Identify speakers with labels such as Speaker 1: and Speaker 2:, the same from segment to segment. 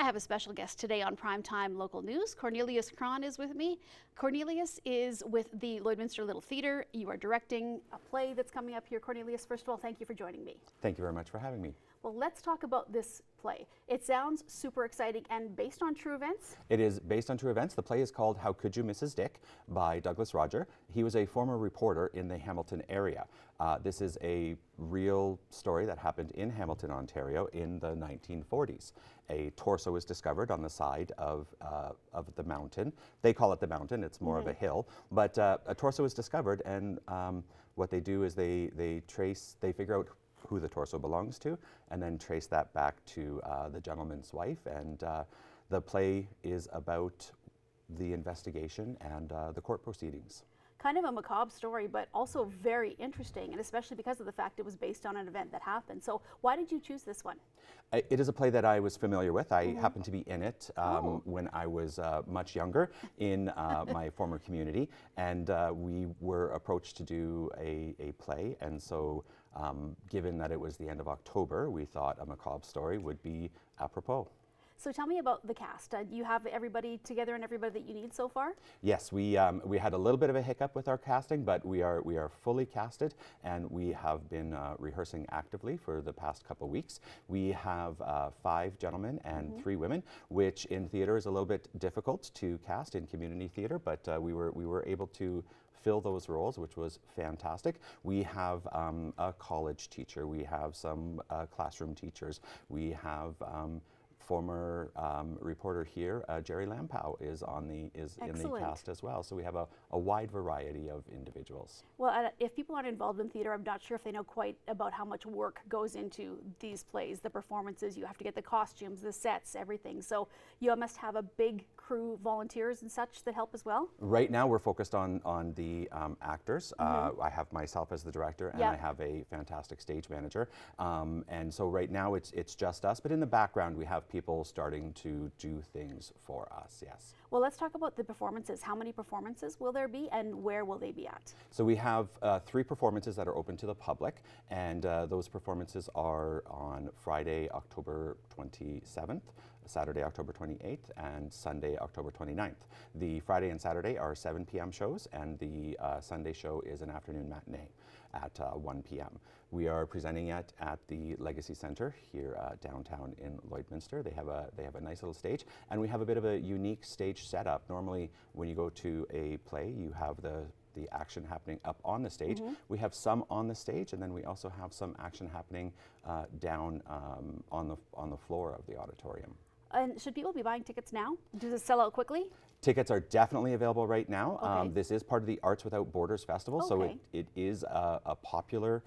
Speaker 1: I have a special guest today on Primetime Local News. Cornelius Cron is with me. Cornelius is with the Lloydminster Little Theatre. You are directing a play that's coming up here. Cornelius, first of all, thank you for joining me.
Speaker 2: Thank you very much for having me.
Speaker 1: Well, let's talk about this play. It sounds super exciting and based on true events?
Speaker 2: It is based on true events. The play is called How Could You, Mrs. Dick by Douglas Roger. He was a former reporter in the Hamilton area. This is a real story that happened in Hamilton, Ontario in the 1940s. A torso is discovered on the side of the mountain. They call it the mountain, it's more of a hill, but a torso is discovered, and what they do is they figure out who the torso belongs to, and then trace that back to the gentleman's wife. And the play is about the investigation and the court proceedings.
Speaker 1: Kind of a macabre story, but also very interesting, and especially because of the fact it was based on an event that happened. So why did you choose this one?
Speaker 2: It is a play that I was familiar with. I happened to be in it when I was much younger in my former community, and we were approached to do a play, and so given that it was the end of October, we thought a macabre story would be apropos.
Speaker 1: So tell me about the cast. You have everybody together and everybody that you need so far?
Speaker 2: Yes, we had a little bit of a hiccup with our casting, but we are fully casted, and we have been rehearsing actively for the past couple of weeks. We have 5 gentlemen and 3 women, which in theater is a little bit difficult to cast in community theater, but we were able to fill those roles, which was fantastic. We have a college teacher, we have some classroom teachers, we have former reporter here, Jerry Lampow, is in the cast as well. So we have a wide variety of individuals.
Speaker 1: Well, if people aren't involved in theater, I'm not sure if they know quite about how much work goes into these plays, the performances. You have to get the costumes, the sets, everything. So you must have a big crew, volunteers and such that help as well? Right
Speaker 2: now we're focused on the actors. I have myself as the director, and I have a fantastic stage manager. And so right now it's just us, but in the background we have people starting to do things for us, yes.
Speaker 1: Well, let's talk about the performances. How many performances will there be, and where will they be at?
Speaker 2: So we have 3 performances that are open to the public, and those performances are on Friday, October 27th, Saturday, October 28th, and Sunday, October 29th. The Friday and Saturday are 7 p.m. shows, and the Sunday show is an afternoon matinee at 1 p.m. We are presenting it at the Legacy Center here downtown in Lloydminster. They have a nice little stage, and we have a bit of a unique stage setup. Normally, when you go to a play, you have the action happening up on the stage. We have some on the stage, and then we also have some action happening down on the floor of the auditorium.
Speaker 1: And should people be buying tickets now? Does it sell out quickly?
Speaker 2: Tickets are definitely available right now.
Speaker 1: Okay.
Speaker 2: This is part of the Arts Without Borders Festival, so it is a popular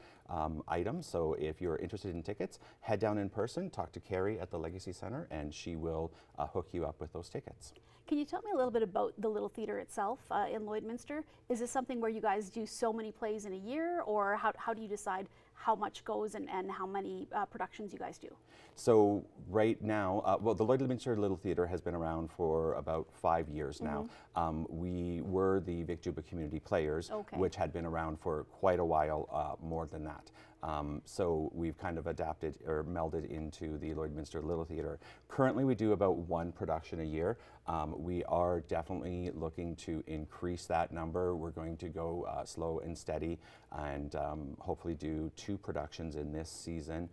Speaker 2: item. So if you're interested in tickets, head down in person, talk to Carrie at the Legacy Center, and she will hook you up with those tickets.
Speaker 1: Can you tell me a little bit about the Little Theatre itself in Lloydminster? Is this something where you guys do so many plays in a year, or how do you decide how much goes and how many productions you guys do?
Speaker 2: So right now, well, the Lloydminster Little Theatre has been around for about 5 years now. We were the Vic Juba Community Players, which had been around for quite a while, more than that. So we've kind of adapted or melded into the Lloydminster Little Theatre. Currently we do about 1 production a year. We are definitely looking to increase that number. We're going to go slow and steady, and hopefully do 2 productions in this season,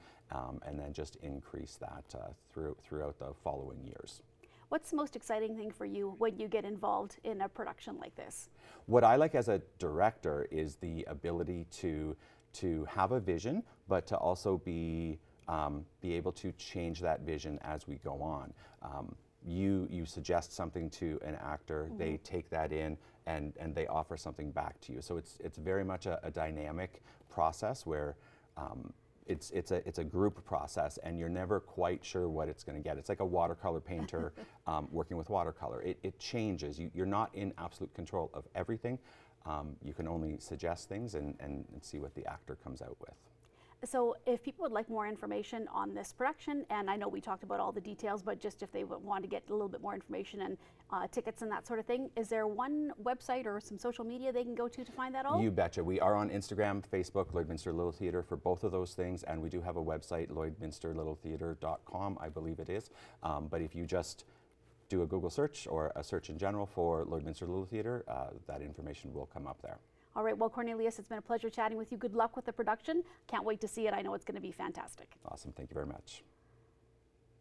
Speaker 2: and then just increase that throughout the following years.
Speaker 1: What's the most exciting thing for you when you get involved in a production like this?
Speaker 2: What I like as a director is the ability to have a vision, but to also be able to change that vision as we go on. You suggest something to an actor, they take that in, and they offer something back to you. So it's very much a dynamic process where it's a group process, and you're never quite sure what it's going to get. It's like a watercolor painter working with watercolor. It changes. You're not in absolute control of everything. You can only suggest things and see what the actor comes out with.
Speaker 1: So if people would like more information on this production, and I know we talked about all the details, but just if they would want to get a little bit more information and tickets and that sort of thing, is there one website or some social media they can go to find that all?
Speaker 2: You betcha. We are on Instagram, Facebook, Lloydminster Little Theatre for both of those things, and we do have a website, lloydminsterlittletheatre.com, I believe it is. But if you just do a Google search or a search in general for Lloydminster Little Theatre, that information will come up there.
Speaker 1: All right, well, Cornelius, it's been a pleasure chatting with you. Good luck with the production. Can't wait to see it. I know it's going to be fantastic.
Speaker 2: Awesome. Thank you very much.